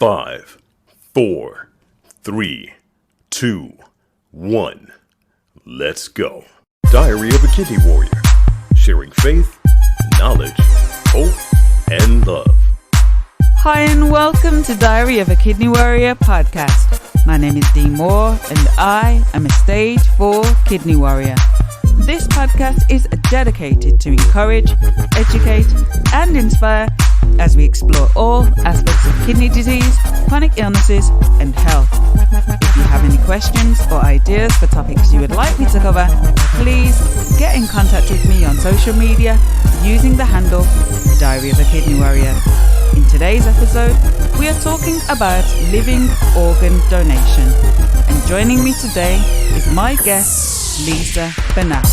Five, four, three, two, one. Let's go. Diary of a Kidney Warrior. Sharing faith, knowledge, hope, and love. Hi and welcome to Diary of a Kidney Warrior podcast. My name is Dee Moore and I am a stage 4 kidney warrior. This podcast is dedicated to encourage, educate and inspire as we explore all aspects of kidney disease, chronic illnesses and health. If you have any questions or ideas for topics you would like me to cover, please get in contact with me on social media using the handle Diary of a Kidney Warrior. In today's episode, we are talking about living organ donation. And joining me today is my guest, Lisa Bernat,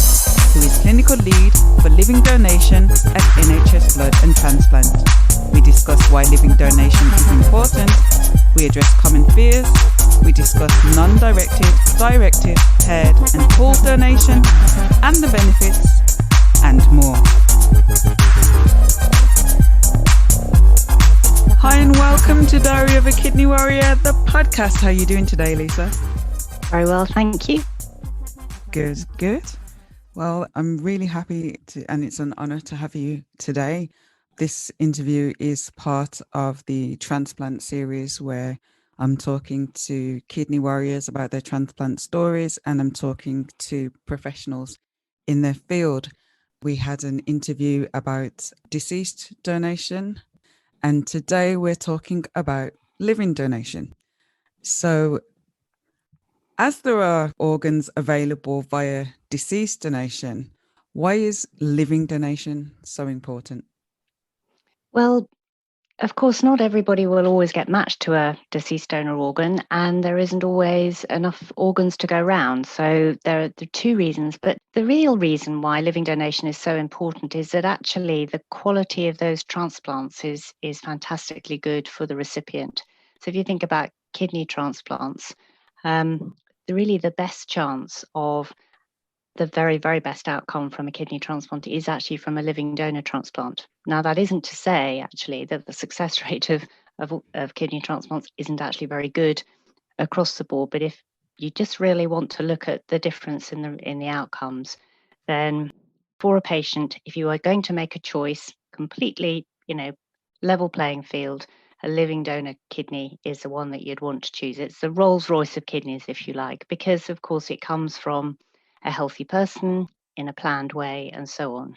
who is clinical lead for living donation at NHS Blood Transplant. We discuss why living donation is important, we address common fears, we discuss non-directed, directed, paired and pooled donation, and the benefits, and more. Hi and welcome to Diary of a Kidney Warrior, the podcast. How are you doing today, Lisa? Very well, thank you. Good. Well, I'm really happy and it's an honour to have you today. This interview is part of the transplant series where I'm talking to kidney warriors about their transplant stories and I'm talking to professionals in their field. We had an interview about deceased donation and today we're talking about living donation. So as there are organs available via deceased donation, why is living donation so important? Well, of course, not everybody will always get matched to a deceased donor organ, and there isn't always enough organs to go round. So there are two reasons. But the real reason why living donation is so important is that actually the quality of those transplants is fantastically good for the recipient. So if you think about kidney transplants, really the best chance of the very, very best outcome from a kidney transplant is actually from a living donor transplant. Now, that isn't to say actually that the success rate of kidney transplants isn't actually very good across the board. But if you just really want to look at the difference in the outcomes, then for a patient, if you are going to make a choice, completely, level playing field, a living donor kidney is the one that you'd want to choose. It's the Rolls Royce of kidneys, if you like, because of course it comes from a healthy person in a planned way and so on.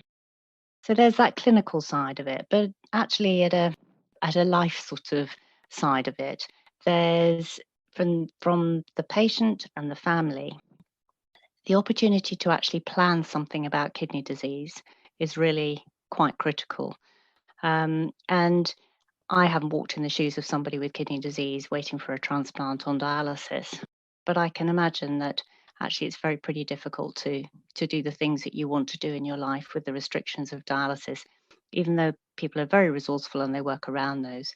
So there's that clinical side of it, but actually at a life sort of side of it, there's from the patient and the family, the opportunity to actually plan something about kidney disease is really quite critical. And I haven't walked in the shoes of somebody with kidney disease waiting for a transplant on dialysis, but I can imagine that actually it's pretty difficult to do the things that you want to do in your life with the restrictions of dialysis, even though people are very resourceful and they work around those.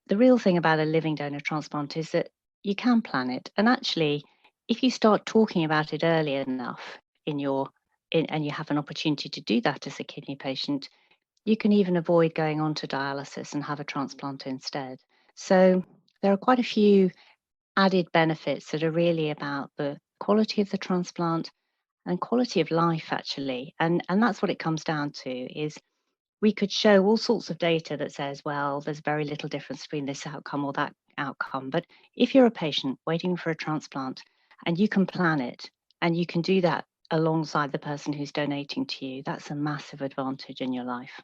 The real thing about a living donor transplant is that you can plan it. And actually, if you start talking about it early enough and you have an opportunity to do that as a kidney patient, you can even avoid going on to dialysis and have a transplant instead. So there are quite a few added benefits that are really about the quality of the transplant and quality of life, actually. And that's what it comes down to is we could show all sorts of data that says, well, there's very little difference between this outcome or that outcome. But if you're a patient waiting for a transplant and you can plan it and you can do that alongside the person who's donating to you, that's a massive advantage in your life.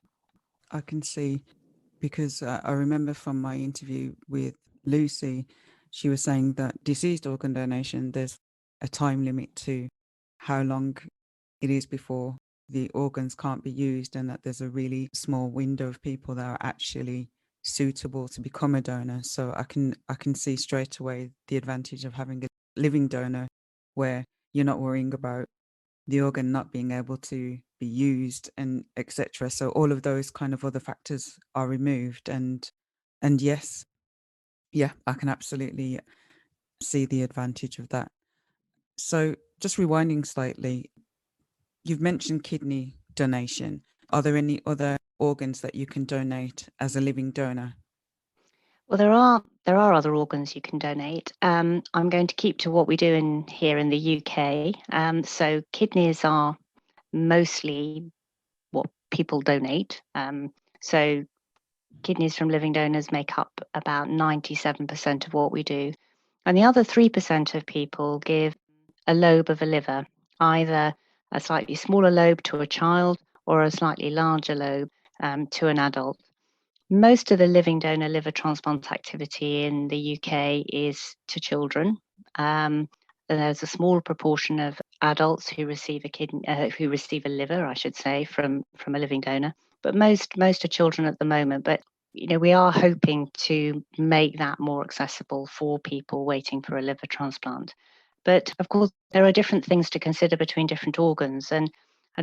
I can see, because I remember from my interview with Lucy, she was saying that deceased organ donation, there's a time limit to how long it is before the organs can't be used, and that there's a really small window of people that are actually suitable to become a donor. So I can see straight away the advantage of having a living donor where you're not worrying about the organ not being able to be used and etc. So all of those kind of other factors are removed, and yes, yeah, I can absolutely see the advantage of that. So just rewinding slightly, you've mentioned kidney donation. Are there any other organs that you can donate as a living donor? Well, there are other organs you can donate. I'm going to keep to what we do here in the UK. So kidneys are mostly what people donate. So kidneys from living donors make up about 97% of what we do. And the other 3% of people give a lobe of a liver, either a slightly smaller lobe to a child or a slightly larger lobe to an adult. Most of the living donor liver transplant activity in the UK is to children. And there's a small proportion of adults who receive a kidney, who receive a liver, I should say, from a living donor. But most are children at the moment. But we are hoping to make that more accessible for people waiting for a liver transplant. But of course, there are different things to consider between different organs, and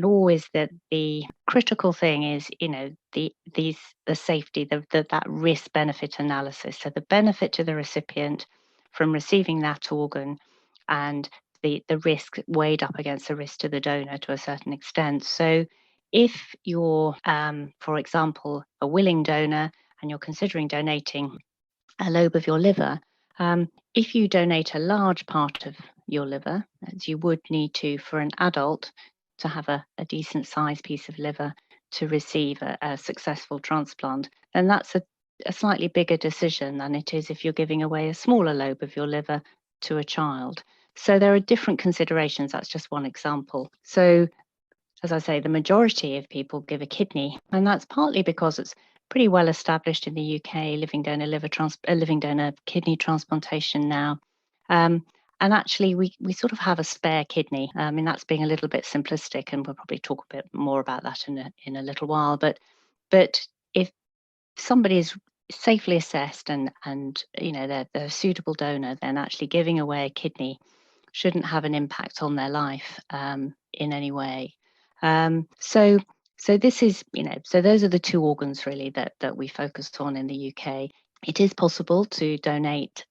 always the critical thing is the safety, that risk benefit analysis. So the benefit to the recipient from receiving that organ, and the risk weighed up against the risk to the donor to a certain extent. So if you're, for example, a willing donor and you're considering donating a lobe of your liver, if you donate a large part of your liver, as you would need to for an adult to have a decent sized piece of liver to receive a successful transplant, then that's a slightly bigger decision than it is if you're giving away a smaller lobe of your liver to a child. So there are different considerations. That's just one example. So as I say, the majority of people give a kidney, and that's partly because it's pretty well established in the UK, living donor kidney transplantation now. And actually, we sort of have a spare kidney. I mean, that's being a little bit simplistic, and we'll probably talk a bit more about that in a little while. But if somebody is safely assessed and they're a suitable donor, then actually giving away a kidney shouldn't have an impact on their life in any way. So this is, so those are the two organs really that we focus on in the UK. It is possible to donate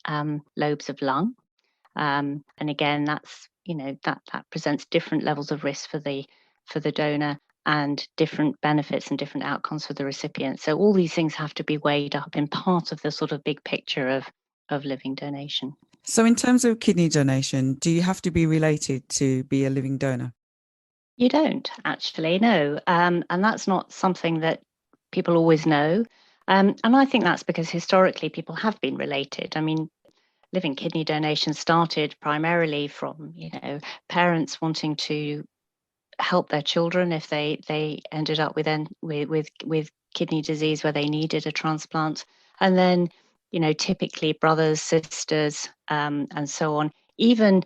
lobes of lung. And again, that's, that presents different levels of risk for the donor and different benefits and different outcomes for the recipient. So all these things have to be weighed up in part of the sort of big picture of living donation. So in terms of kidney donation, do you have to be related to be a living donor? You don't actually, no. And that's not something that people always know. And I think that's because historically people have been related. I mean, living kidney donation started primarily from, parents wanting to help their children if they ended up with kidney disease where they needed a transplant. And then, typically brothers, sisters, and so on. Even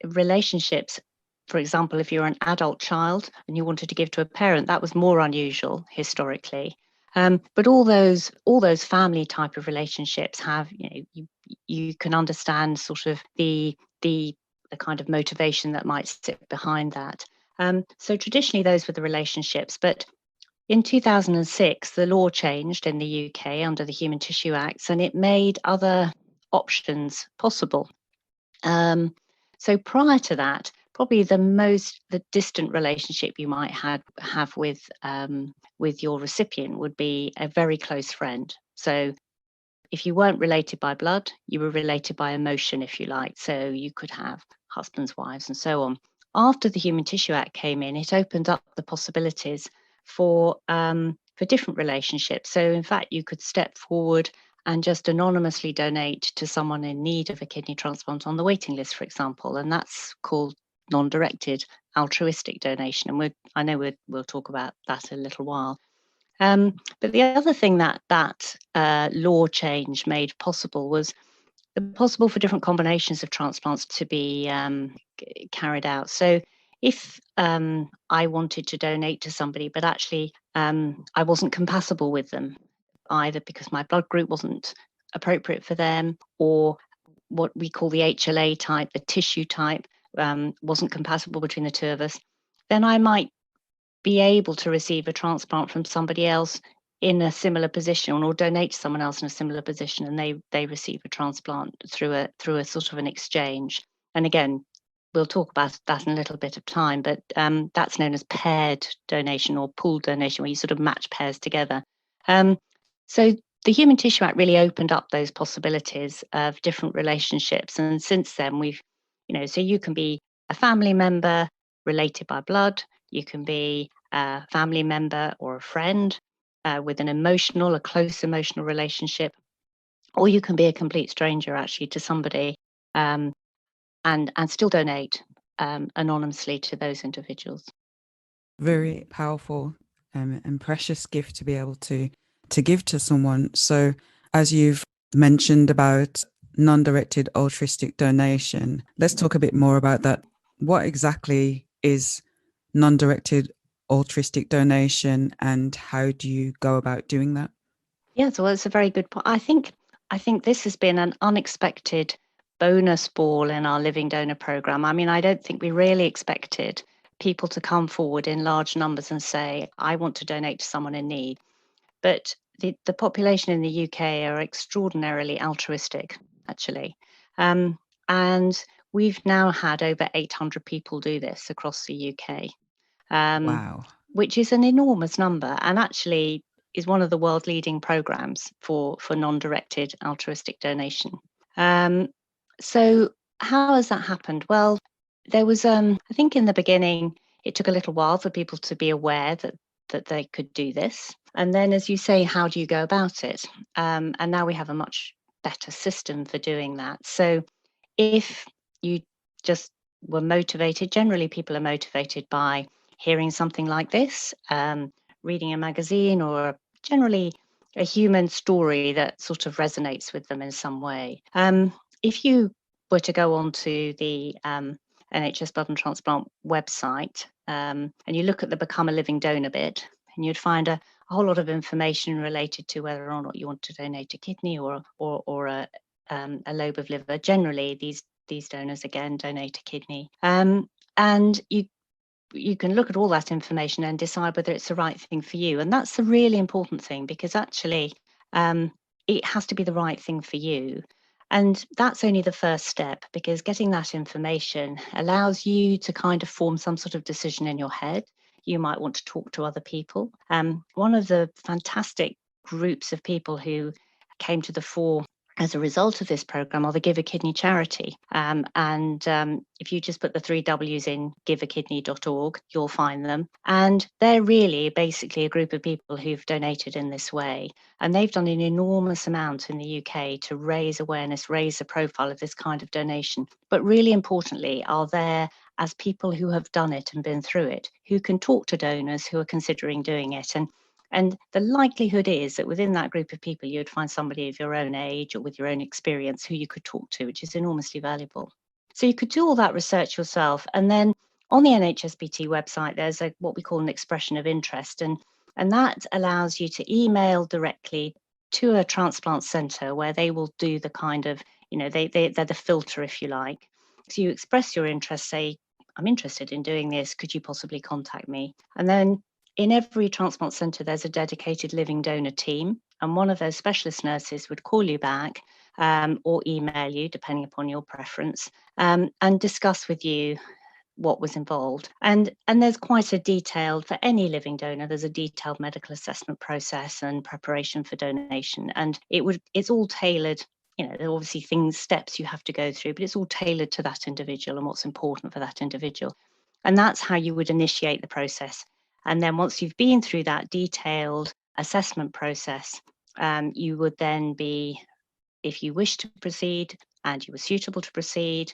relationships. For example, if you're an adult child and you wanted to give to a parent, that was more unusual historically. But all those family type of relationships have, you can understand sort of the kind of motivation that might sit behind that. So traditionally, those were the relationships. But in 2006, the law changed in the UK under the Human Tissue Acts, and it made other options possible. So prior to that, probably the distant relationship you might have with your recipient would be a very close friend. So if you weren't related by blood, you were related by emotion, if you like. So you could have husbands, wives, and so on. After the Human Tissue Act came in, it opened up the possibilities for different relationships. So in fact, you could step forward and just anonymously donate to someone in need of a kidney transplant on the waiting list, for example, and that's called non-directed altruistic donation. And I know we'll talk about that in a little while. But the other thing that law change made possible was possible for different combinations of transplants to be carried out. So if I wanted to donate to somebody, but actually I wasn't compatible with them, either because my blood group wasn't appropriate for them, or what we call the HLA type, the tissue type, wasn't compatible between the two of us, then I might be able to receive a transplant from somebody else in a similar position, or donate to someone else in a similar position, and they receive a transplant through a sort of an exchange. And again, we'll talk about that in a little bit of time, but that's known as paired donation or pooled donation, where you sort of match pairs together. So the Human Tissue Act really opened up those possibilities of different relationships. And since then, so you can be a family member related by blood, you can be a family member or a friend with a close emotional relationship, or you can be a complete stranger actually to somebody um, and still donate anonymously to those individuals. Very powerful and precious gift to be able to give to someone. So as you've mentioned about non-directed altruistic donation, let's talk a bit more about that. What exactly is non-directed altruistic donation, and how do you go about doing that? Yeah, so it's a very good point. I think this has been an unexpected bonus ball in our living donor program. I mean, I don't think we really expected people to come forward in large numbers and say, I want to donate to someone in need. But the population in the UK are extraordinarily altruistic, actually. And we've now had over 800 people do this across the UK, Wow. which is an enormous number and actually is one of the world leading programs for non-directed altruistic donation. Um, so how has that happened? Well, there was, I think in the beginning, it took a little while for people to be aware that they could do this. And then, as you say, how do you go about it? And now we have a much better system for doing that. So if you just were motivated, generally people are motivated by hearing something like this, reading a magazine, or generally a human story that sort of resonates with them in some way. If you were to go onto the NHS Blood Transplant website and you look at the Become a Living Donor bit, and you'd find a whole lot of information related to whether or not you want to donate a kidney or a lobe of liver. Generally, these donors again donate a kidney, and you can look at all that information and decide whether it's the right thing for you. And that's the really important thing, because actually it has to be the right thing for you. And that's only the first step, because getting that information allows you to kind of form some sort of decision in your head. You might want to talk to other people. One of the fantastic groups of people who came to the fore as a result of this program are the Give a Kidney charity. If you just put the 3 W's in giveakidney.org, you'll find them. And they're really basically a group of people who've donated in this way. And they've done an enormous amount in the UK to raise awareness, raise the profile of this kind of donation. But really importantly, are there as people who have done it and been through it, who can talk to donors who are considering doing it. And the likelihood is that within that group of people, you'd find somebody of your own age or with your own experience who you could talk to, which is enormously valuable. So you could do all that research yourself. And then on the NHSBT website, there's what we call an expression of interest. And that allows you to email directly to a transplant centre where they will do the kind of, they're the filter, if you like. So you express your interest, say, I'm interested in doing this. Could you possibly contact me? And then in every transplant centre, there's a dedicated living donor team, and one of those specialist nurses would call you back or email you, depending upon your preference, and discuss with you what was involved. And there's quite a detailed, for any living donor, there's a detailed medical assessment process and preparation for donation. And it's all tailored. There are obviously steps you have to go through, but it's all tailored to that individual and what's important for that individual. And that's how you would initiate the process. And then once you've been through that detailed assessment process, you would then be, if you wish to proceed and you were suitable to proceed,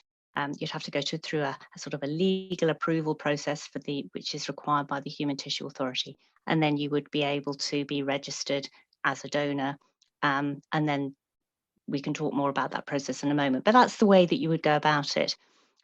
you'd have to go through a sort of a legal approval process which is required by the Human Tissue Authority. And then you would be able to be registered as a donor. And then we can talk more about that process in a moment. But that's the way that you would go about it.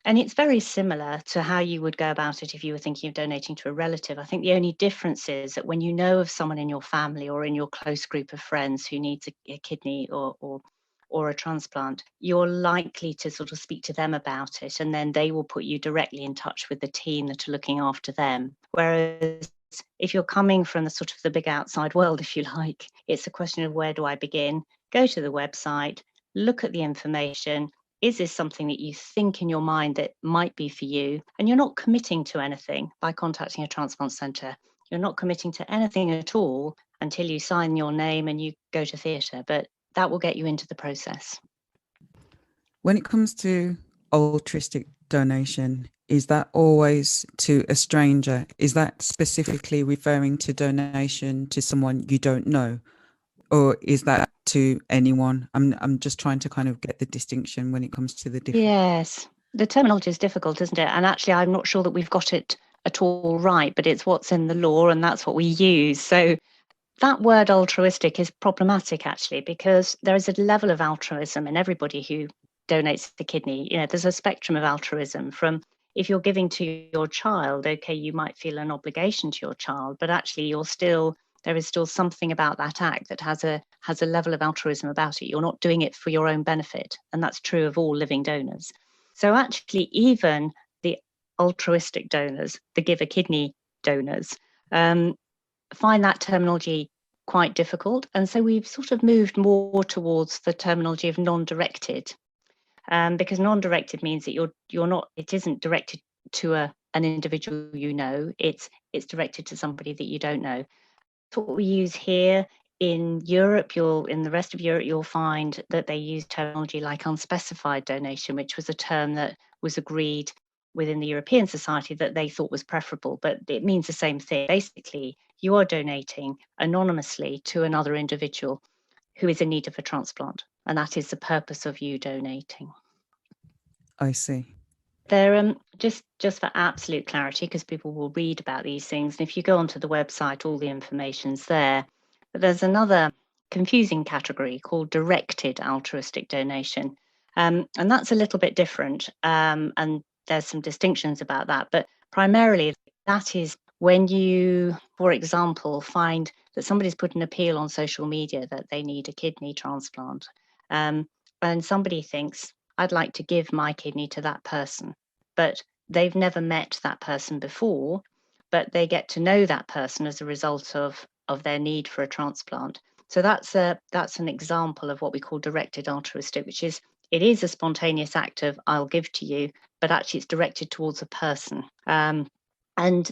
And it's very similar to how you would go about it if you were thinking of donating to a relative. I think the only difference is that when you know of someone in your family or in your close group of friends who needs a kidney or a transplant, you're likely to sort of speak to them about it, and then they will put you directly in touch with the team that are looking after them. Whereas if you're coming from the sort of the big outside world, if you like, it's a question of where do I begin? Go to the website, look at the information. Is this something that you think in your mind that might be for you? And you're not committing to anything by contacting a transplant centre. You're not committing to anything at all until you sign your name and you go to theatre, but that will get you into the process. When it comes to altruistic donation, is that always to a stranger? Is that specifically referring to donation to someone you don't know? Or is that to anyone? I'm just trying to kind of get the distinction when it comes to the different. Yes, the terminology is difficult, isn't it? And actually, I'm not sure that we've got it at all right, but it's what's in the law and that's what we use. So that word altruistic is problematic, actually, because there is a level of altruism in everybody who donates the kidney. You know, there's a spectrum of altruism from, if you're giving to your child, okay, you might feel an obligation to your child, but actually there is still something about that act that has a level of altruism about it. You're not doing it for your own benefit, and that's true of all living donors. So actually, even the altruistic donors, the give a kidney donors, find that terminology quite difficult. And so we've sort of moved more towards the terminology of non-directed, because non-directed means that it isn't directed to an individual you know, it's directed to somebody that you don't know. That's what we use here. In Europe, in the rest of Europe, you'll find that they use terminology like unspecified donation, which was a term that was agreed within the European Society that they thought was preferable, but it means the same thing. Basically, you are donating anonymously to another individual who is in need of a transplant, and that is the purpose of you donating. I see. They're just for absolute clarity, because people will read about these things, and if you go onto the website, all the information's there. But there's another confusing category called directed altruistic donation, and that's a little bit different, and there's some distinctions about that. But primarily, that is when you, for example, find that somebody's put an appeal on social media that they need a kidney transplant, and somebody thinks, I'd like to give my kidney to that person, but they've never met that person before, but they get to know that person as a result of their need for a transplant. So that's an example of what we call directed altruistic, which is, it is a spontaneous act of I'll give to you, but actually it's directed towards a person. And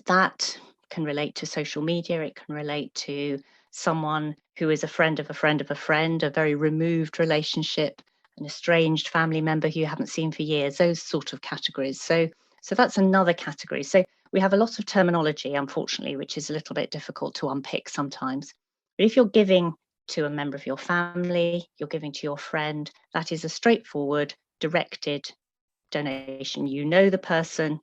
that can relate to social media. It can relate to someone who is a friend of a friend of a friend, a very removed relationship, an estranged family member who you haven't seen for years, those sort of categories. So that's another category. So we have a lot of terminology, unfortunately, which is a little bit difficult to unpick sometimes. But if you're giving to a member of your family, you're giving to your friend, that is a straightforward, directed donation. You know the person,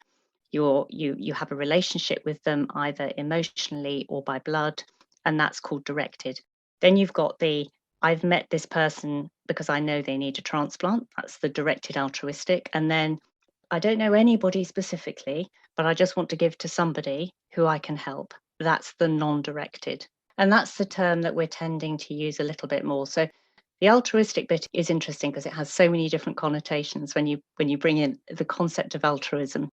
you have a relationship with them, either emotionally or by blood, and that's called directed. Then you've got I've met this person because I know they need a transplant. That's the directed altruistic. And then I don't know anybody specifically, but I just want to give to somebody who I can help. That's the non-directed. And that's the term that we're tending to use a little bit more. So the altruistic bit is interesting because it has so many different connotations when you bring in the concept of altruism.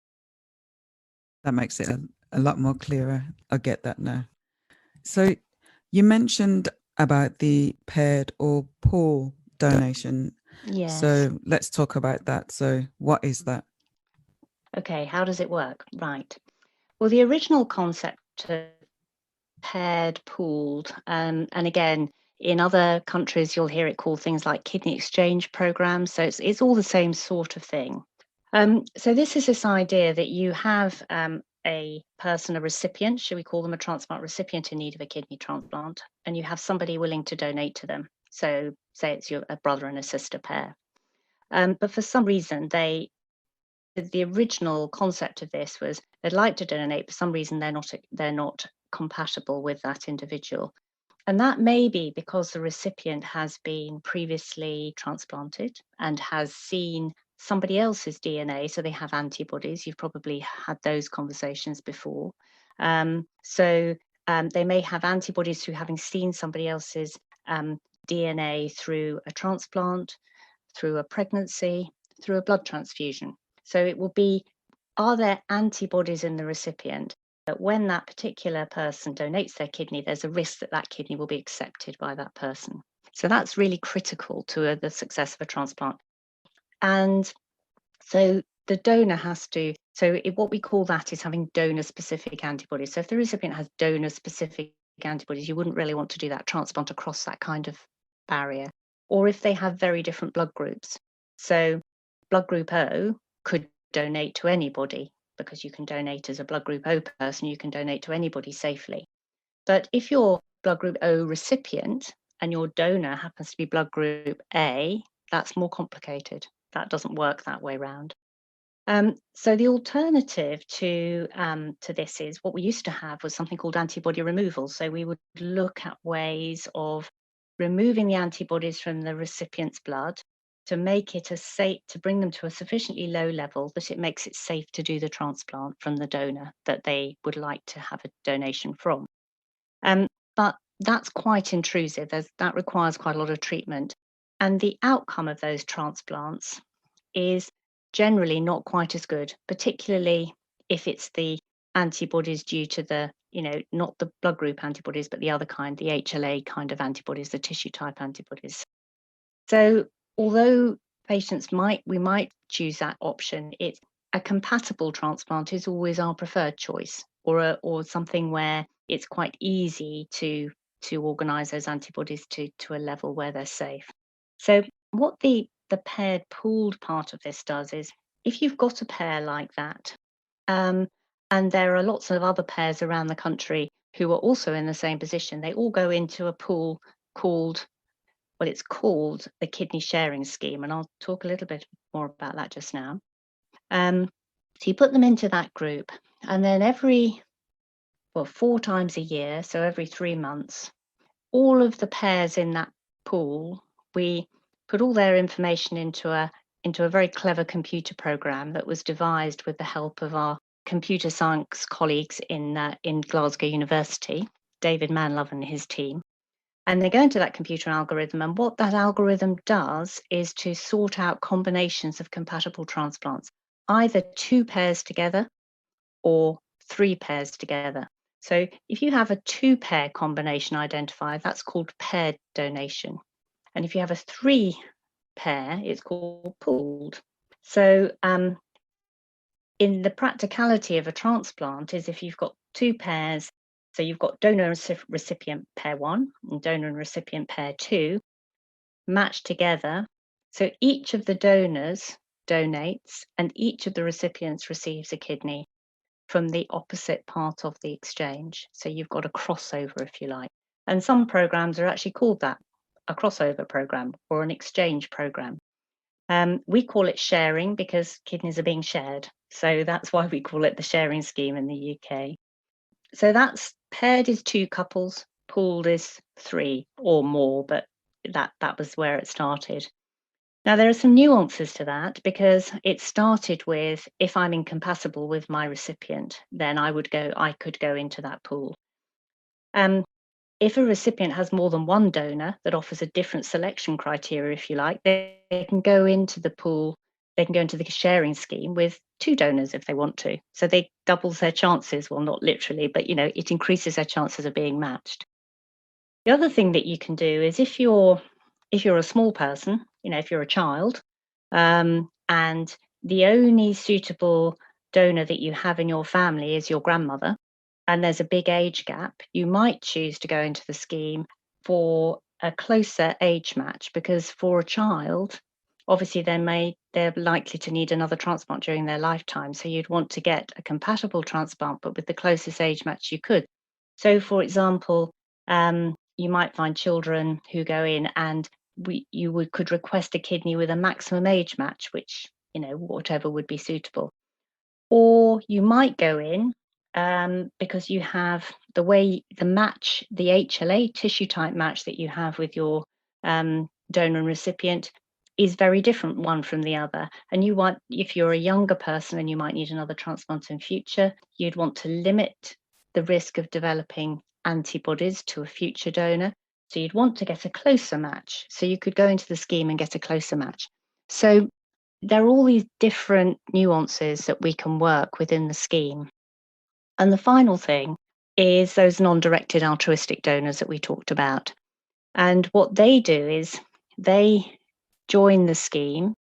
That makes it a lot more clearer. I get that now. So you mentioned about the paired or pool donation. Yes. So let's talk about that. So what is that? Okay, how does it work? Right. Well, the original concept of paired, pooled, and again, in other countries, you'll hear it called things like kidney exchange programs. So it's all the same sort of thing. So this is this idea that you have a person, a recipient, should we call them a transplant recipient in need of a kidney transplant, and you have somebody willing to donate to them. So say it's a brother and a sister pair. But for some reason, the original concept of this was they'd like to donate, for some reason they're not compatible with that individual. And that may be because the recipient has been previously transplanted and has seen somebody else's DNA, so they have antibodies. You've probably had those conversations before. So they may have antibodies through having seen somebody else's DNA through a transplant, through a pregnancy, through a blood transfusion. So it will be, are there antibodies in the recipient that when that particular person donates their kidney, there's a risk that that kidney will be accepted by that person. So that's really critical to the success of a transplant. And so the donor has to, what we call that is having donor-specific antibodies. So if the recipient has donor-specific antibodies, you wouldn't really want to do that transplant across that kind of barrier. Or if they have very different blood groups. So blood group O could donate to anybody, because you can donate as a blood group O person, you can donate to anybody safely. But if you're blood group O recipient and your donor happens to be blood group A, that's more complicated. That doesn't work that way round. So the alternative to this is what we used to have was something called antibody removal. So we would look at ways of removing the antibodies from the recipient's blood to make it to bring them to a sufficiently low level that it makes it safe to do the transplant from the donor that they would like to have a donation from. But that's quite intrusive. That requires quite a lot of treatment. And the outcome of those transplants is generally not quite as good, particularly if it's the antibodies due to the, not the blood group antibodies, but the other kind, the HLA kind of antibodies, the tissue type antibodies. So although we might choose that option, it's a compatible transplant is always our preferred choice, or something where it's quite easy to organise those antibodies to a level where they're safe. So what the paired pooled part of this does is, if you've got a pair like that, and there are lots of other pairs around the country who are also in the same position, they all go into a pool called the kidney sharing scheme, and I'll talk a little bit more about that just now. So you put them into that group, and then 4 times a year, so every 3 months, all of the pairs in that pool, we put all their information into a very clever computer program that was devised with the help of our computer science colleagues in Glasgow University, David Manlove and his team. And they go into that computer algorithm, and what that algorithm does is to sort out combinations of compatible transplants, either 2 pairs together or 3 pairs together. So if you have a 2-pair combination identified, that's called paired donation. And if you have a 3-pair, it's called pooled. So in the practicality of a transplant is if you've got 2 pairs, so you've got donor and recipient pair 1 and donor and recipient pair 2 matched together. So each of the donors donates and each of the recipients receives a kidney from the opposite part of the exchange. So you've got a crossover, if you like. And some programs are actually called that, a crossover program or an exchange program. We call it sharing because kidneys are being shared. So that's why we call it the sharing scheme in the UK. So that's paired is 2 couples, pooled is 3 or more, but that was where it started. Now, there are some nuances to that, because it started with, if I'm incompatible with my recipient, then I could go into that pool. If a recipient has more than one donor that offers a different selection criteria, if you like, they can go into the pool, they can go into the sharing scheme with 2 donors if they want to. So they doubles their chances, well, not literally, but it increases their chances of being matched. The other thing that you can do is if you're a small person, if you're a child, and the only suitable donor that you have in your family is your grandmother, and there's a big age gap, you might choose to go into the scheme for a closer age match, because for a child, obviously they're likely to need another transplant during their lifetime. So you'd want to get a compatible transplant, but with the closest age match you could. So, for example, you might find children who go in and could request a kidney with a maximum age match, which, whatever would be suitable. Or you might go in because you have the HLA tissue type match that you have with your donor and recipient is very different one from the other. And if you're a younger person and you might need another transplant in future, you'd want to limit the risk of developing antibodies to a future donor. So you'd want to get a closer match. So you could go into the scheme and get a closer match. So there are all these different nuances that we can work within the scheme. And the final thing is those non-directed altruistic donors that we talked about. And what they do is they join the scheme.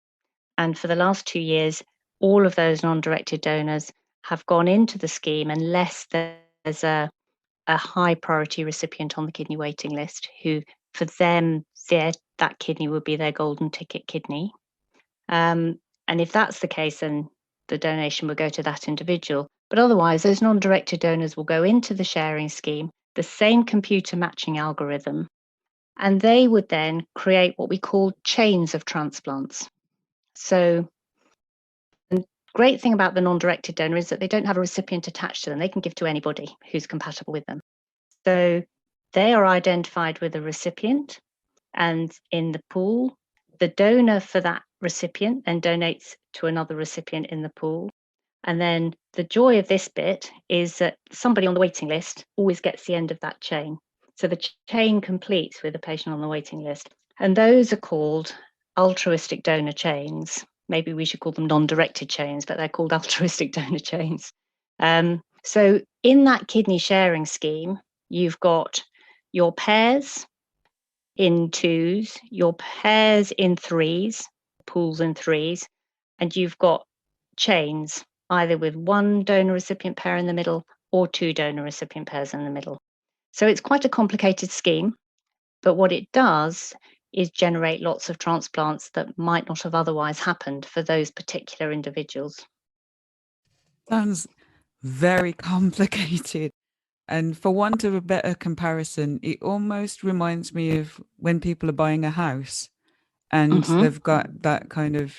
And for the last 2 years, all of those non-directed donors have gone into the scheme unless there's a a high priority recipient on the kidney waiting list who, for them, that kidney would be their golden ticket kidney. And if that's the case, then the donation will go to that individual. But otherwise, those non-directed donors will go into the sharing scheme, the same computer matching algorithm, and they would then create what we call chains of transplants. So the great thing about the non-directed donor is that they don't have a recipient attached to them. They can give to anybody who's compatible with them. So they are identified with a recipient, and in the pool, the donor for that recipient then donates to another recipient in the pool. And then the joy of this bit is that somebody on the waiting list always gets the end of that chain. So the chain completes with a patient on the waiting list. And those are called altruistic donor chains. Maybe we should call them non-directed chains, but they're called altruistic donor chains. So in that kidney sharing scheme, you've got your pairs in twos, your pairs in threes, pools in threes, and you've got chains, either with one donor recipient pair in the middle or two donor recipient pairs in the middle. So it's quite a complicated scheme, but what it does is generate lots of transplants that might not have otherwise happened for those particular individuals. Sounds very complicated. And for want of a better comparison, it almost reminds me of when people are buying a house and they've got that kind of,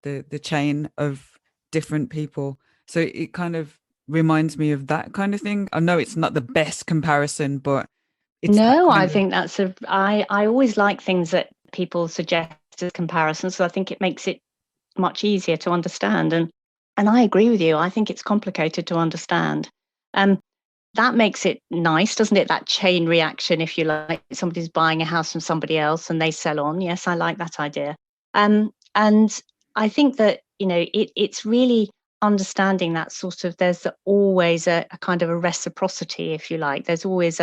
the chain of different people. So it kind of reminds me of that kind of thing. I know it's not the best comparison, but it's No, I think think that's I always like things that people suggest as comparisons. So I think it makes it much easier to understand. And I agree with you. I think it's complicated to understand. That makes it nice, doesn't it? That chain reaction, if you like, somebody's buying a house from somebody else and they sell on. Yes, I like that idea. And I think that, it's really understanding that sort of, there's always a kind of a reciprocity, if you like. There's always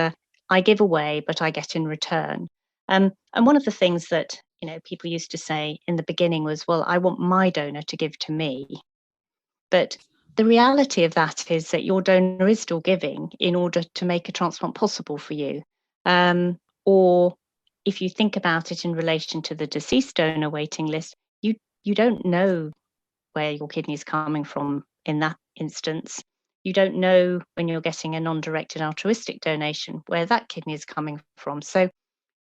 I give away, but I get in return. And one of the things that, people used to say in the beginning was, well, I want my donor to give to me. But the reality of that is that your donor is still giving in order to make a transplant possible for you. Or if you think about it in relation to the deceased donor waiting list, you don't know where your kidney is coming from in that instance. You don't know when you're getting a non-directed altruistic donation where that kidney is coming from. So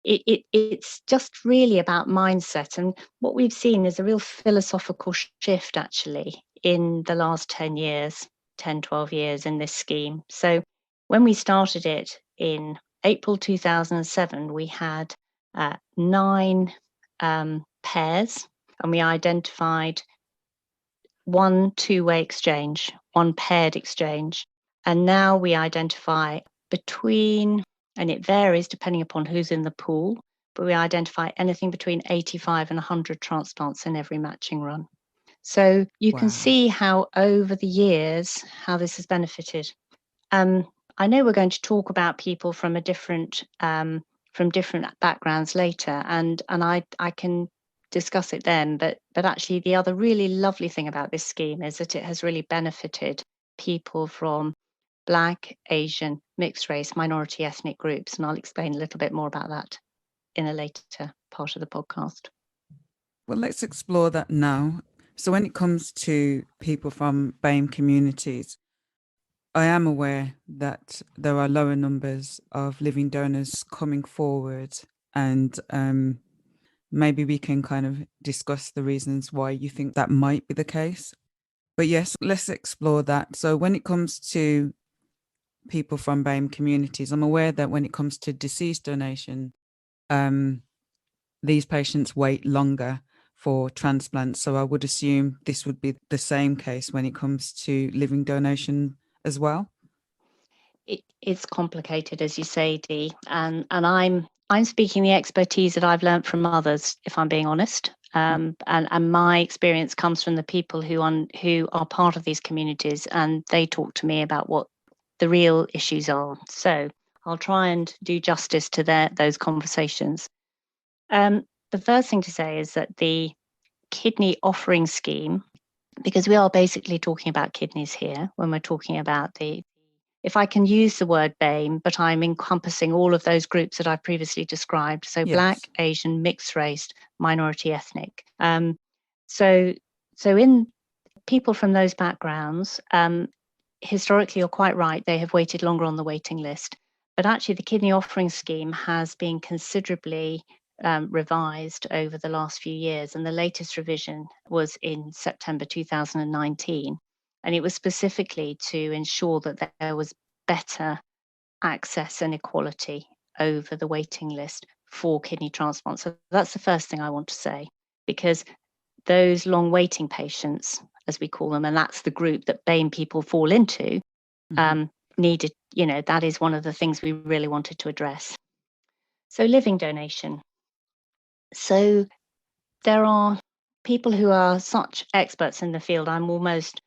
it's just really about mindset. And what we've seen is a real philosophical shift actually in the last 10 years, 10, 12 years in this scheme. So when we started it in April 2007, we had 9 pairs, and we identified one two-way exchange, one paired exchange. And now we identify between, and it varies depending upon who's in the pool, but we identify anything between 85 and 100 transplants in every matching run. So you can see how over the years, how this has benefited. I know we're going to talk about people from different backgrounds later, and I can discuss it then, but actually the other really lovely thing about this scheme is that it has really benefited people from Black, Asian, mixed race, minority ethnic groups, and I'll explain a little bit more about that in a later part of the podcast. Well, let's explore that now. So when it comes to people from BAME communities, I am aware that there are lower numbers of living donors coming forward, and maybe we can kind of discuss the reasons why you think that might be the case. But yes, let's explore that. So when it comes to people from BAME communities, I'm aware that when it comes to deceased donation, these patients wait longer for transplants. So I would assume this would be the same case when it comes to living donation as well. It's complicated, as you say, Dee, and I'm speaking the expertise that I've learned from others, if I'm being honest. And my experience comes from the people who are part of these communities, and they talk to me about what the real issues are. So I'll try and do justice to those conversations. The first thing to say is that the kidney offering scheme, because we are basically talking about kidneys here when we're talking about the if I can use the word BAME, but I'm encompassing all of those groups that I've previously described. So Yes. Black, Asian, mixed race, minority ethnic. So in people from those backgrounds, historically, you're quite right, they have waited longer on the waiting list. But actually, the kidney offering scheme has been considerably revised over the last few years. And the latest revision was in September 2019. And it was specifically to ensure that there was better access and equality over the waiting list for kidney transplant. So that's the first thing I want to say, because those long waiting patients, as we call them, and that's the group that BAME people fall into, needed, that is one of the things we really wanted to address. So living donation. So there are people who are such experts in the field. I'm almost,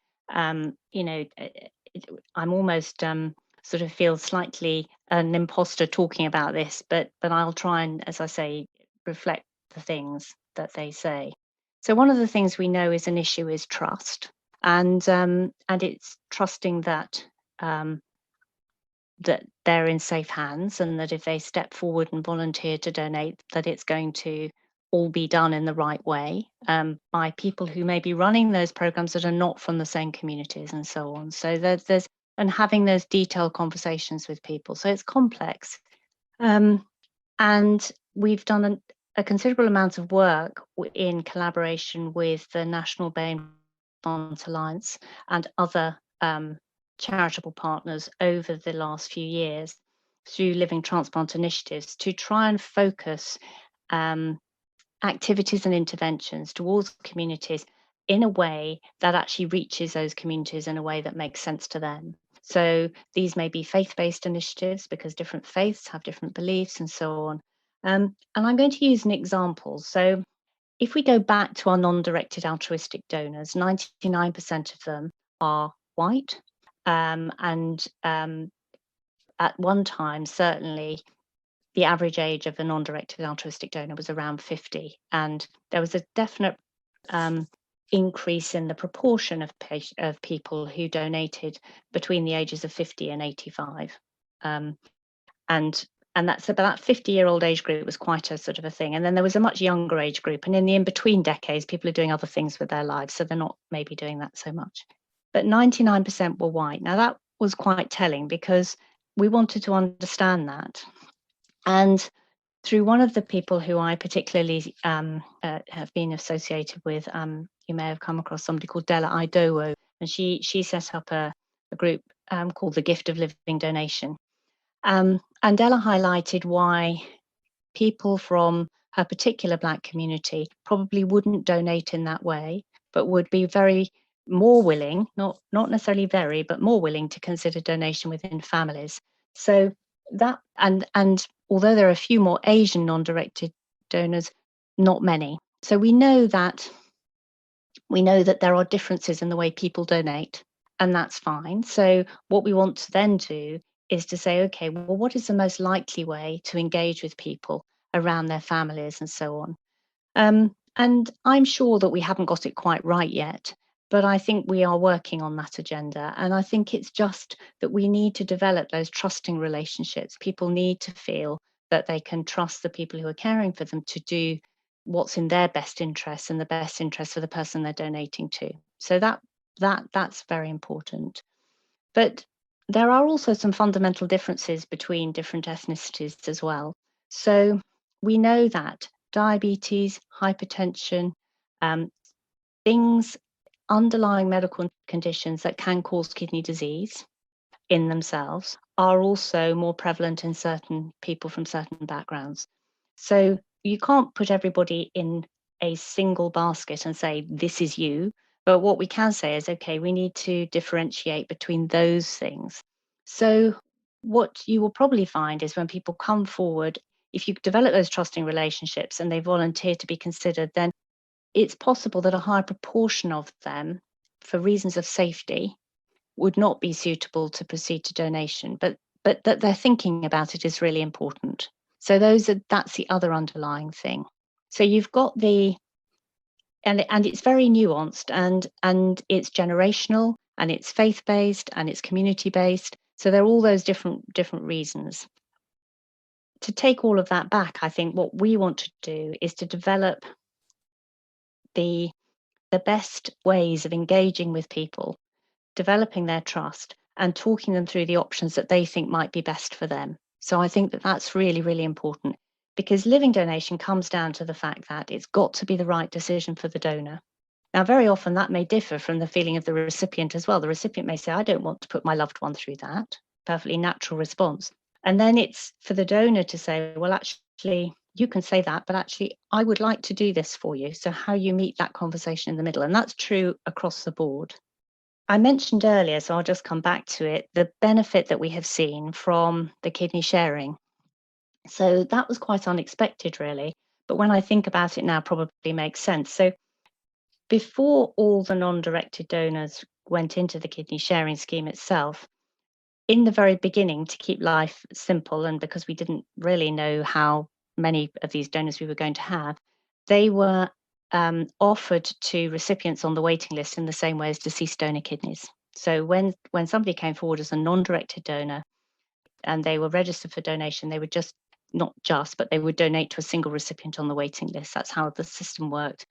sort of feel slightly an imposter talking about this, but I'll try and, as I say, reflect the things that they say. So one of the things we know is an issue is trust, and it's trusting that that they're in safe hands, and that if they step forward and volunteer to donate, that it's going to all be done in the right way by people who may be running those programs that are not from the same communities and so on. So there's and having those detailed conversations with people. So it's complex. And we've done a considerable amount of work in collaboration with the National BAME Alliance and other charitable partners over the last few years through living transplant initiatives to try and focus activities and interventions towards communities in a way that actually reaches those communities in a way that makes sense to them. So these may be faith-based initiatives because different faiths have different beliefs and so on. And I'm going to use an example. So if we go back to our non-directed altruistic donors, 99% of them are white. At one time, certainly, the average age of a non-directed altruistic donor was around 50. And there was a definite increase in the proportion of people who donated between the ages of 50 and 85. And that's about that 50-year-old age group was quite a sort of a thing. And then there was a much younger age group. And in the in-between decades, people are doing other things with their lives. So they're not maybe doing that so much. But 99% were white. Now, that was quite telling because we wanted to understand that. And through one of the people who I particularly have been associated with, you may have come across somebody called Della Idowo, and she set up a group called the Gift of Living Donation. And Della highlighted why people from her particular Black community probably wouldn't donate in that way, but would be more willing, not necessarily very, but more willing to consider donation within families. So that, and although there are a few more Asian non-directed donors, not many. So we know that there are differences in the way people donate, and that's fine. So what we want to then do is to say, okay, well, what is the most likely way to engage with people around their families and so on? And I'm sure that we haven't got it quite right yet, but I think we are working on that agenda. And I think it's just that we need to develop those trusting relationships. People need to feel that they can trust the people who are caring for them to do what's in their best interest and the best interest for the person they're donating to. So that's very important. But there are also some fundamental differences between different ethnicities as well. So we know that diabetes, hypertension, underlying medical conditions that can cause kidney disease in themselves are also more prevalent in certain people from certain backgrounds. So you can't put everybody in a single basket and say, this is you. But what we can say is, okay, we need to differentiate between those things. So what you will probably find is when people come forward, if you develop those trusting relationships and they volunteer to be considered, then it's possible that a higher proportion of them, for reasons of safety, would not be suitable to proceed to donation. But that they're thinking about it is really important. So that's the other underlying thing. So you've got and it's very nuanced, and it's generational, and it's faith-based, and it's community-based. So there are all those different reasons. To take all of that back, I think what we want to do is to develop the best ways of engaging with people, developing their trust, and talking them through the options that they think might be best for them. So I think that that's really, really important, because living donation comes down to the fact that it's got to be the right decision for the donor. Now, very often that may differ from the feeling of the recipient as well. The recipient may say, I don't want to put my loved one through that. Perfectly natural response. And then it's for the donor to say, well, actually, you can say that, but actually, I would like to do this for you. So how you meet that conversation in the middle. And that's true across the board. I mentioned earlier, so I'll just come back to it, the benefit that we have seen from the kidney sharing. So that was quite unexpected, really. But when I think about it now, probably makes sense. So before all the non-directed donors went into the kidney sharing scheme itself, in the very beginning, to keep life simple, and because we didn't really know how many of these donors we were going to have, they were offered to recipients on the waiting list in the same way as deceased donor kidneys. So when somebody came forward as a non-directed donor and they were registered for donation, they would but they would donate to a single recipient on the waiting list. That's how the system worked.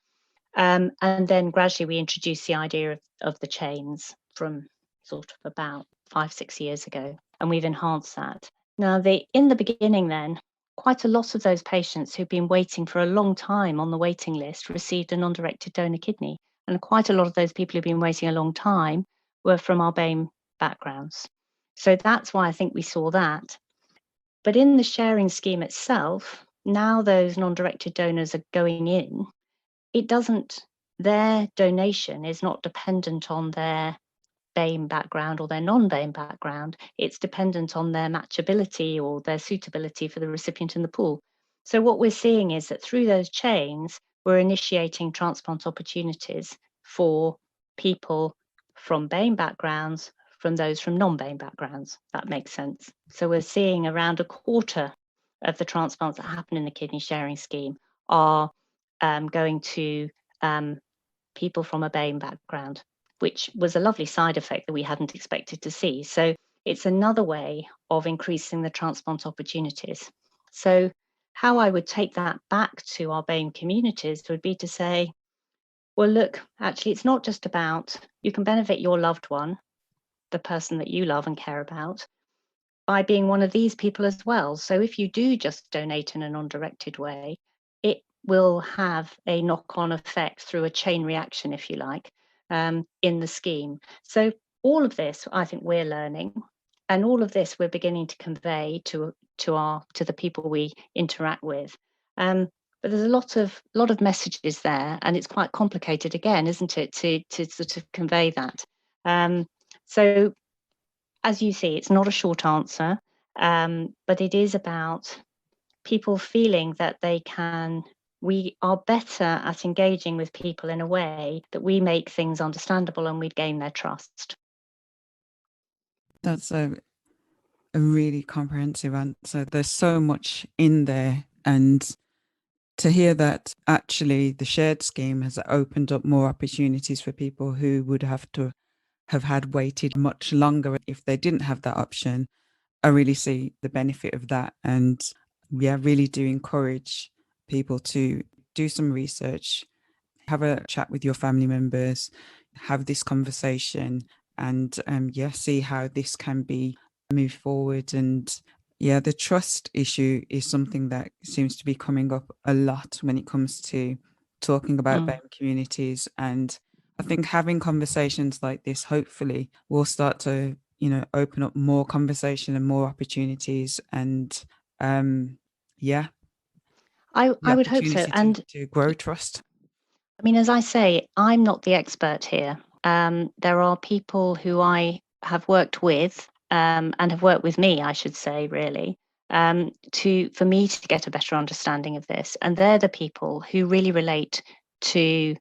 And then gradually we introduced the idea of the chains from sort of about 5-6 years ago, and we've enhanced that. Now, in the beginning then, quite a lot of those patients who've been waiting for a long time on the waiting list received a non-directed donor kidney. And quite a lot of those people who've been waiting a long time were from our BAME backgrounds. So that's why I think we saw that. But in the sharing scheme itself, now those non-directed donors are going in, their donation is not dependent on their BAME background or their non-BAME background. It's dependent on their matchability or their suitability for the recipient in the pool. So what we're seeing is that through those chains, we're initiating transplant opportunities for people from BAME backgrounds, from those from non-BAME backgrounds. That makes sense. So we're seeing around a quarter of the transplants that happen in the kidney sharing scheme are going to people from a BAME background, which was a lovely side effect that we hadn't expected to see. So it's another way of increasing the transplant opportunities. So how I would take that back to our BAME communities would be to say, well, look, actually, it's not just about, you can benefit your loved one, the person that you love and care about, by being one of these people as well. So if you do just donate in a non-directed way, it will have a knock-on effect through a chain reaction, if you like, in the scheme. So all of this, I think we're learning, and all of this we're beginning to convey to the people we interact with. But there's a lot of messages there, and it's quite complicated again, isn't it, to sort of convey that. So as you see, it's not a short answer, but it is about people feeling that we are better at engaging with people in a way that we make things understandable and we gain their trust. That's a really comprehensive answer. There's so much in there, and to hear that actually the shared scheme has opened up more opportunities for people who would have to have had waited much longer if they didn't have that option. I really see the benefit of that, and really do encourage people to do some research, have a chat with your family members, have this conversation, and see how this can be moved forward. And the trust issue is something that seems to be coming up a lot when it comes to talking about BAME communities. And I think having conversations like this hopefully will start to open up more conversation and more opportunities, and I would hope so, and to grow trust. I mean, as I say, I'm not the expert here. There are people who I have worked with and have worked with me, I should say, really, for me to get a better understanding of this. And they're the people who really relate to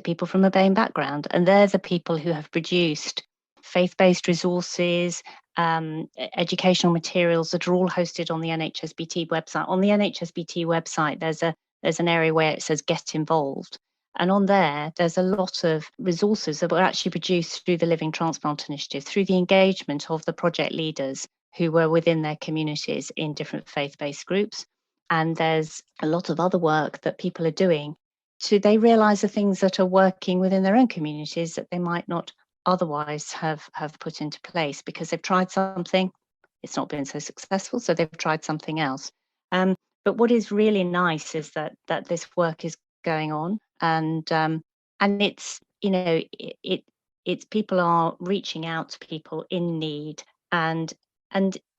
people from a BAME background. And they're the people who have produced faith-based resources, educational materials that are all hosted on the NHSBT website. On the NHSBT website, there's an area where it says get involved. And on there, there's a lot of resources that were actually produced through the Living Transplant Initiative, through the engagement of the project leaders who were within their communities in different faith-based groups. And there's a lot of other work that people are doing they realise the things that are working within their own communities that they might not otherwise have put into place because they've tried something, it's not been so successful, so they've tried something else. But what is really nice is that this work is going on, and it's it's people are reaching out to people in need, and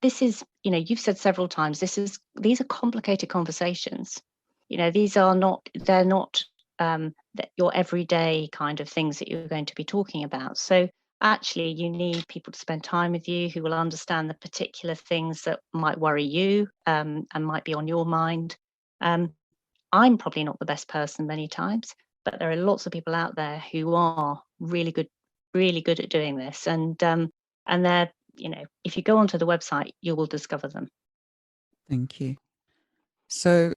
this is, you've said several times, these are complicated conversations. They're not your everyday kind of things that you're going to be talking about. So actually, you need people to spend time with you who will understand the particular things that might worry you and might be on your mind. I'm probably not the best person many times, but there are lots of people out there who are really good at doing this. And they're, if you go onto the website, you will discover them. Thank you. So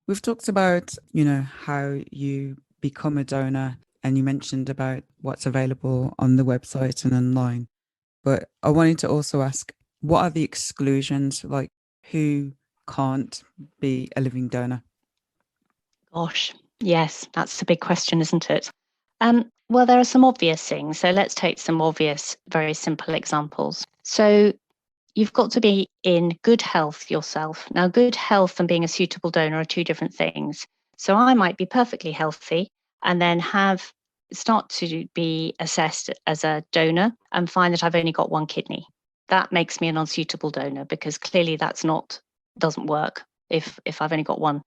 we've talked about, how you become a donor, and you mentioned about what's available on the website and online. But I wanted to also ask, what are the exclusions? Like, who can't be a living donor? Gosh, yes, that's a big question, isn't it? Well, there are some obvious things. So let's take some obvious, very simple examples. So you've got to be in good health yourself. Now, good health and being a suitable donor are two different things. So I might be perfectly healthy and then start to be assessed as a donor and find that I've only got one kidney. That makes me an unsuitable donor because clearly doesn't work if I've only got one.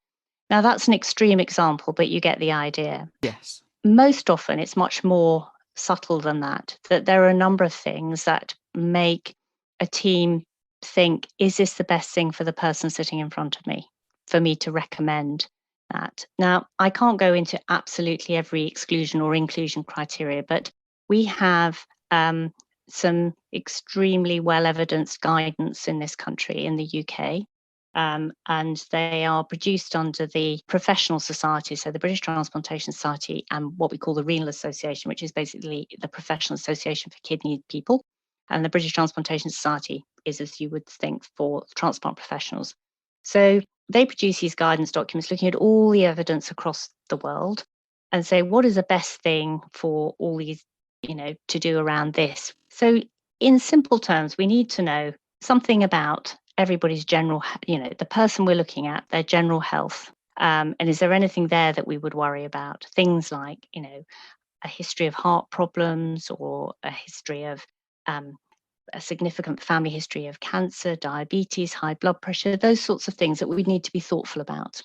Now, that's an extreme example, but you get the idea. Yes. Most often, it's much more subtle than that there are a number of things that make a team think, is this the best thing for the person sitting in front of me, for me to recommend that? Now, I can't go into absolutely every exclusion or inclusion criteria, but we have some extremely well-evidenced guidance in this country, in the UK. And they are produced under the professional society, so the British Transplantation Society and what we call the Renal Association, which is basically the professional association for kidney people. And the British Transplantation Society is, as you would think, for transplant professionals. So they produce these guidance documents looking at all the evidence across the world and say, what is the best thing for all these, to do around this? So in simple terms, we need to know something about everybody's general, the person we're looking at, their general health. And is there anything there that we would worry about? Things like, a history of heart problems or a history of a significant family history of cancer, diabetes, high blood pressure, those sorts of things that we need to be thoughtful about.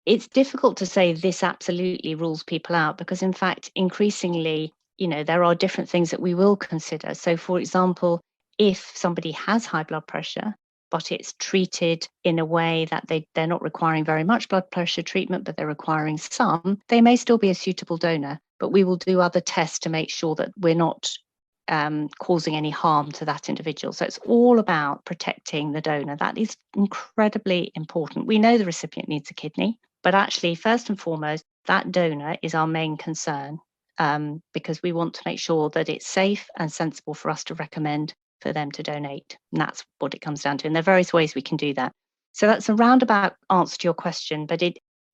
It's difficult to say this absolutely rules people out because, in fact, increasingly, there are different things that we will consider. So, for example, if somebody has high blood pressure, but it's treated in a way that they're not requiring very much blood pressure treatment, but they're requiring some, they may still be a suitable donor. But we will do other tests to make sure that we're not causing any harm to that individual. So it's all about protecting the donor. That is incredibly important. We know the recipient needs a kidney, but actually, first and foremost, that donor is our main concern because we want to make sure that it's safe and sensible for us to recommend for them to donate. And that's what it comes down to. And there are various ways we can do that. So that's a roundabout answer to your question, but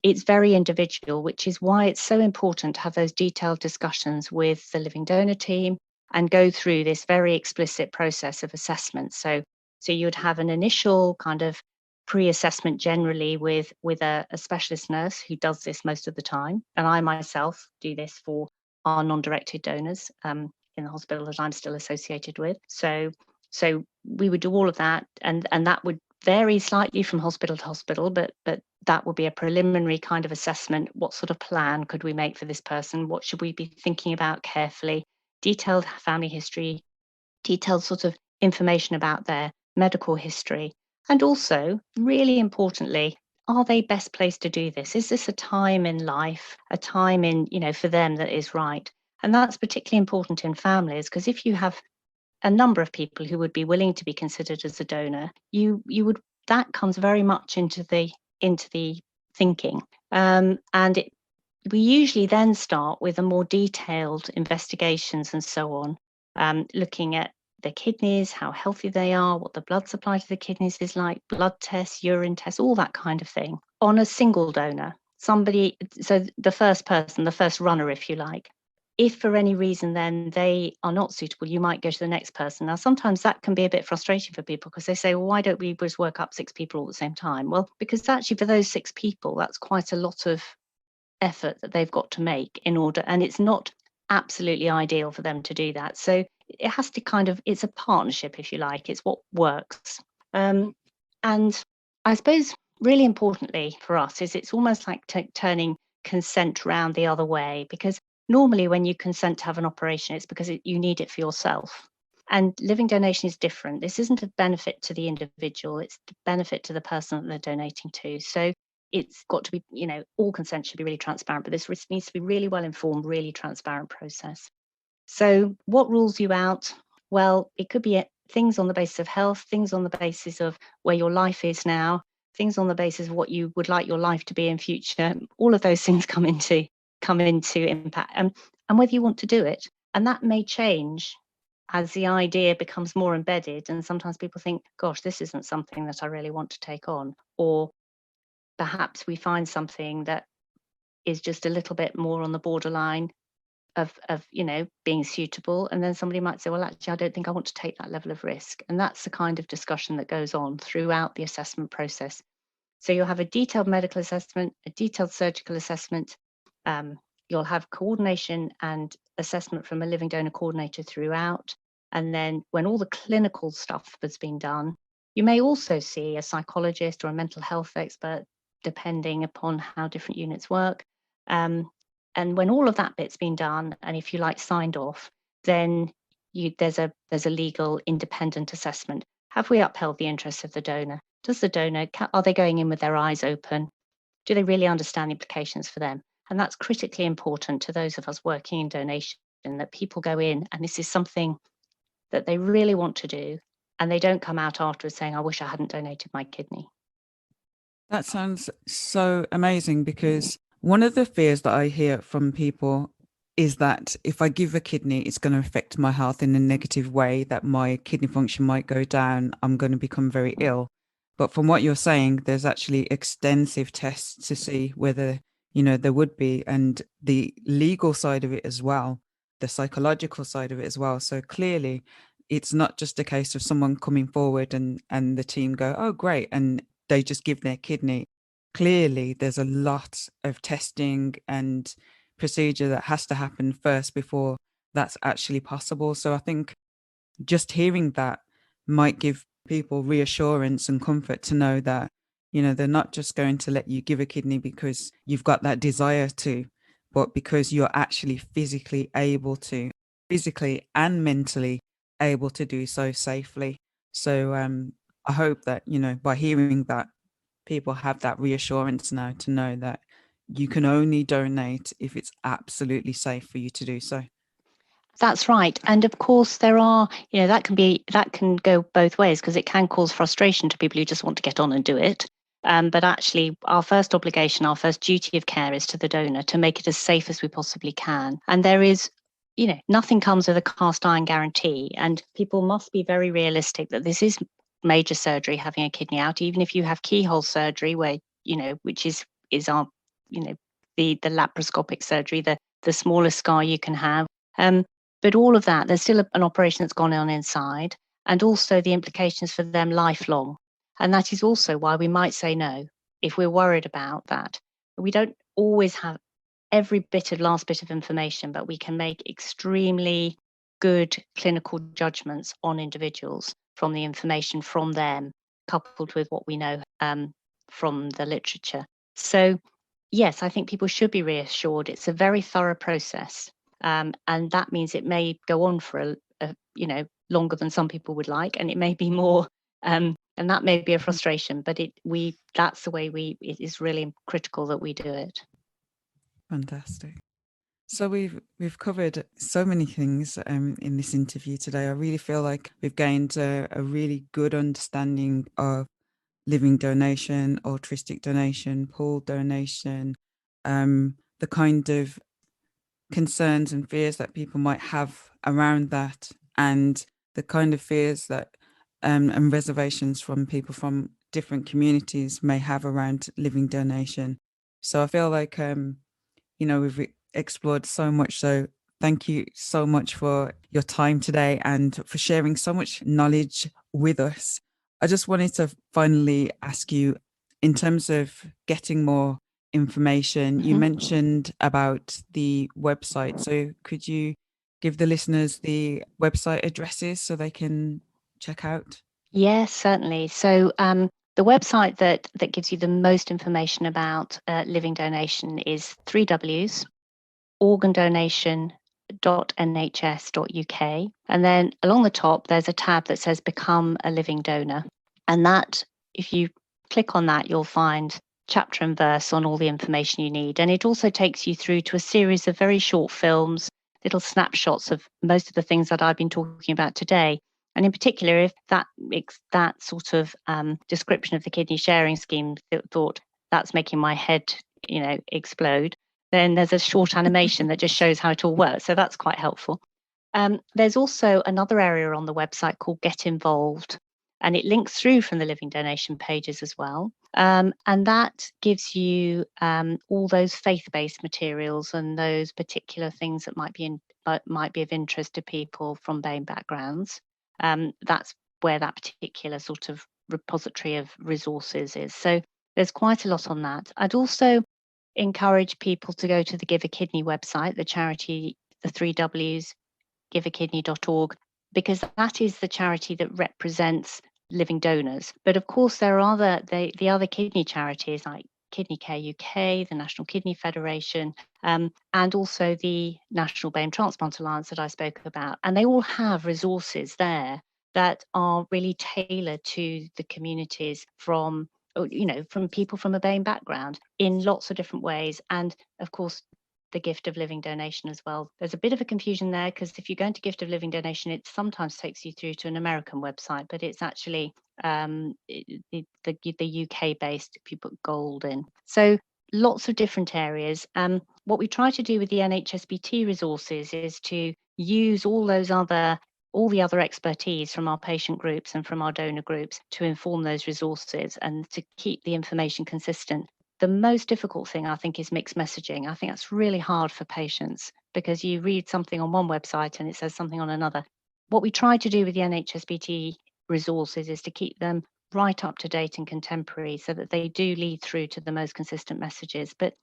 it's very individual, which is why it's so important to have those detailed discussions with the living donor team and go through this very explicit process of assessment. So you'd have an initial kind of pre-assessment generally with a specialist nurse who does this most of the time. And I myself do this for our non-directed donors in the hospital that I'm still associated with. So we would do all of that, and that would vary slightly from hospital to hospital, but that would be a preliminary kind of assessment. What sort of plan could we make for this person? What should we be thinking about carefully? Detailed family history, detailed sort of information about their medical history. And also, really importantly, are they best placed to do this? Is this a time in life, a time in, for them that is right? And that's particularly important in families, because if you have a number of people who would be willing to be considered as a donor, that comes very much into the thinking. And we usually then start with a more detailed investigations and so on, looking at the kidneys, how healthy they are, what the blood supply to the kidneys is like, blood tests, urine tests, all that kind of thing on a single donor. Somebody, so the first person, the first runner, if you like. If for any reason then they are not suitable, you might go to the next person. Now, sometimes that can be a bit frustrating for people because they say, well, why don't we just work up 6 people all at the same time? Well, because actually for those 6 people, that's quite a lot of effort that they've got to make in order, and it's not absolutely ideal for them to do that. So it has to kind of, it's a partnership, if you like, it's what works. And I suppose really importantly for us is it's almost like turning consent round the other way, because normally when you consent to have an operation, it's because you need it for yourself. And living donation is different. This isn't a benefit to the individual, it's a benefit to the person that they're donating to. So it's got to be, all consent should be really transparent, but this needs to be really well informed, really transparent process. So what rules you out? Well, it could be things on the basis of health, things on the basis of where your life is now, things on the basis of what you would like your life to be in future. All of those things come into impact, and whether you want to do it. And that may change as the idea becomes more embedded. And sometimes people think, gosh, this isn't something that I really want to take on. Or perhaps we find something that is just a little bit more on the borderline of being suitable, and then somebody might say, well, actually I don't think I want to take that level of risk. And that's the kind of discussion that goes on throughout the assessment process. So you'll have a detailed medical assessment, a detailed surgical assessment, you'll have coordination and assessment from a living donor coordinator throughout, and then when all the clinical stuff has been done, you may also see a psychologist or a mental health expert, depending upon how different units work. And when all of that bit's been done, and if you like signed off, then there's a legal independent assessment. Have we upheld the interests of the donor? Does the donor, are they going in with their eyes open? Do they really understand the implications for them? And that's critically important to those of us working in donation, that people go in and this is something that they really want to do, and they don't come out afterwards saying, I wish I hadn't donated my kidney. That sounds so amazing, because one of the fears that I hear from people is that if I give a kidney, it's going to affect my health in a negative way, that my kidney function might go down, I'm going to become very ill. But from what you're saying, there's actually extensive tests to see whether, there would be, and the legal side of it as well, the psychological side of it as well. So clearly, it's not just a case of someone coming forward and the team go, oh, great, and they just give their kidney. Clearly, there's a lot of testing and procedure that has to happen first before that's actually possible. So I think just hearing that might give people reassurance and comfort to know that, they're not just going to let you give a kidney because you've got that desire to, but because you're actually physically and mentally able to do so safely. So I hope that, by hearing that, people have that reassurance now to know that you can only donate if it's absolutely safe for you to do so. That's right. And of course, there are, that can go both ways, because it can cause frustration to people who just want to get on and do it. But actually, our first obligation, our first duty of care is to the donor to make it as safe as we possibly can. And there is, nothing comes with a cast iron guarantee. And people must be very realistic that this is major surgery, having a kidney out, even if you have keyhole surgery, where, which is our, the laparoscopic surgery, the smallest scar you can have. But all of that, there's still an operation that's gone on inside, and also the implications for them lifelong. And that is also why we might say no if we're worried about that. We don't always have every last bit of information, but we can make extremely good clinical judgments on individuals from the information from them, coupled with what we know from the literature. So yes, I think people should be reassured. It's a very thorough process. And that means it may go on for longer than some people would like, and it may be more, and that may be a frustration. But that's the way it is really critical that we do it. Fantastic. So we've covered so many things in this interview today. I really feel like we've gained a really good understanding of living donation, altruistic donation, pooled donation, the kind of concerns and fears that people might have around that, and the kind of fears that and reservations from people from different communities may have around living donation. So I feel like, we've explored so much. So thank you so much for your time today and for sharing so much knowledge with us. I just wanted to finally ask you, in terms of getting more information, you mentioned about the website. So could you give the listeners the website addresses so they can check out? Yes, certainly. So the website that gives you the most information about living donation is 3 Ws, organdonation.nhs.uk. And then along the top, there's a tab that says Become a Living Donor. And that, if you click on that, you'll find chapter and verse on all the information you need. And it also takes you through to a series of very short films, little snapshots of most of the things that I've been talking about today. And in particular, if that sort of description of the kidney sharing scheme thought that's making my head, explode, then there's a short animation that just shows how it all works. So that's quite helpful. There's also another area on the website called Get Involved, and it links through from the living donation pages as well. And that gives you all those faith-based materials and those particular things that might be of interest to people from BAME backgrounds. That's where that particular sort of repository of resources is. So there's quite a lot on that. I'd also encourage people to go to the Give a Kidney website, the charity, the 3 Ws, giveakidney.org, because that is the charity that represents living donors. But of course, there are the other kidney charities like Kidney Care UK, the National Kidney Federation, and also the National BAME Transplant Alliance that I spoke about. And they all have resources there that are really tailored to the communities from people from a BAME background in lots of different ways. And of course, the gift of living donation as well. There's a bit of a confusion there, because if you go into gift of living donation, it sometimes takes you through to an American website, but it's actually the UK based if you put gold in. So lots of different areas. What we try to do with the NHSBT resources is to use all the other expertise from our patient groups and from our donor groups to inform those resources and to keep the information consistent. The most difficult thing, I think, is mixed messaging. I think that's really hard for patients, because you read something on one website and it says something on another. What we try to do with the NHSBT resources is to keep them right up to date and contemporary so that they do lead through to the most consistent messages. But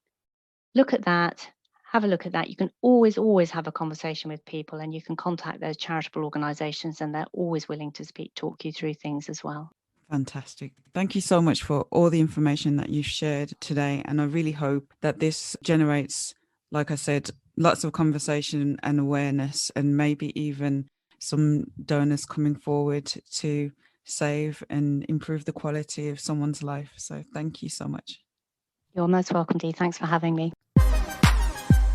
look at that, have a look at that. You can always have a conversation with people, and you can contact those charitable organisations, and they're always willing to talk you through things as well. Fantastic. Thank you so much for all the information that you've shared today. And I really hope that this generates, like I said, lots of conversation and awareness, and maybe even some donors coming forward to save and improve the quality of someone's life. So thank you so much. You're most welcome, Dee. Thanks for having me.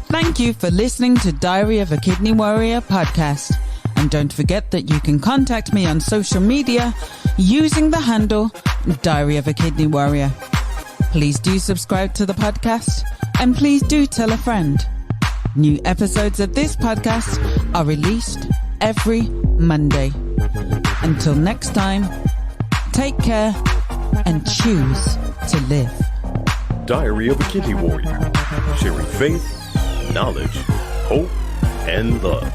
Thank you for listening to Diary of a Kidney Warrior podcast. And don't forget that you can contact me on social media using the handle Diary of a Kidney Warrior. Please do subscribe to the podcast, and please do tell a friend. New episodes of this podcast are released every Monday. Until next time, take care and choose to live. Diary of a Kidney Warrior, sharing faith, knowledge, hope, and love.